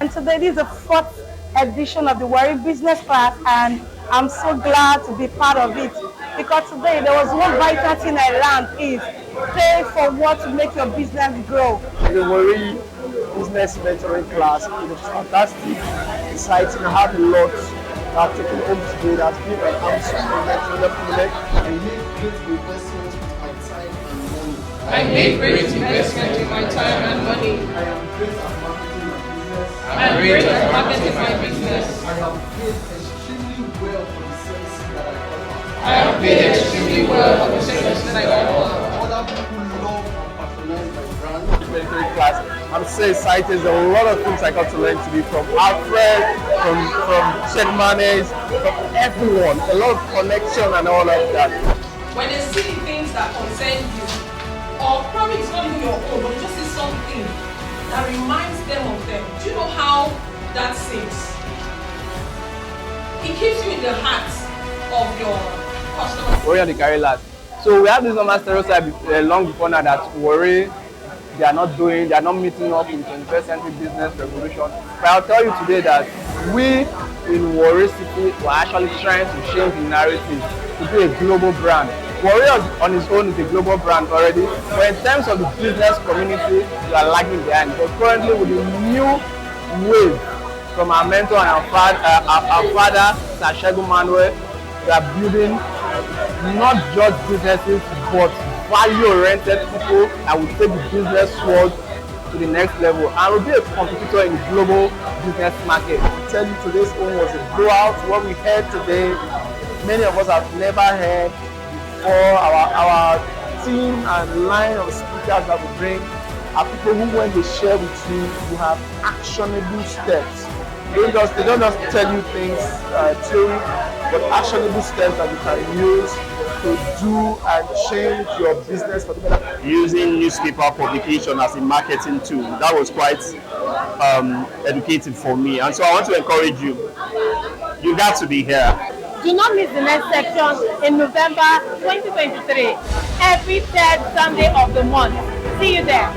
And today this is the 4th edition of the Warri Business Class, and I'm so glad to be part of it, because today there was one vital thing I learned is pay for what to make your business grow. The Warri Business Mentoring Class is fantastic, exciting. I have a lot that taken home today that's been an absolute privilege. I make great investment in my time and money. I am great at marketing my business. I am paid extremely well for the services that I offer. I am paid extremely well for the services that I offer. Other people love and patronize my brand. Mentoring class. I'm so excited. There's a lot of things I got to learn today from Alfred, from Segun Manuel, from everyone. A lot of connection and all of that. When they see things that concern you, or probably it's not even your own, but you just see something that reminds them of them. Do you know how that sinks? It keeps you in the heart of your customers. Warri and the carry last. So we have this normal stereotype long before now that Warri, they are not meeting up in 21st century business revolution. But I'll tell you today that we in Warri City were actually trying to change the narrative to be a global brand. Warri on its own is a global brand already, but in terms of the business community, we are lagging behind. But currently with the new wave from our mentor and our father, Segun Manuel, we are building not just businesses, but value-oriented people that will take the business world to the next level and will be a competitor in the global business market. I tell you, today's own was a blowout. What we heard today, many of us have never heard before. Our team and line of speakers that we bring are people who, when they share with you, you have actionable steps. They don't just tell you things, theory, but actionable steps that you can use to do and change your business for the better. Using newspaper publication as a marketing tool, that was quite educative for me. And so I want to encourage you. You got to be here. Do not miss the next section in November 2023, every 3rd Sunday of the month. See you there.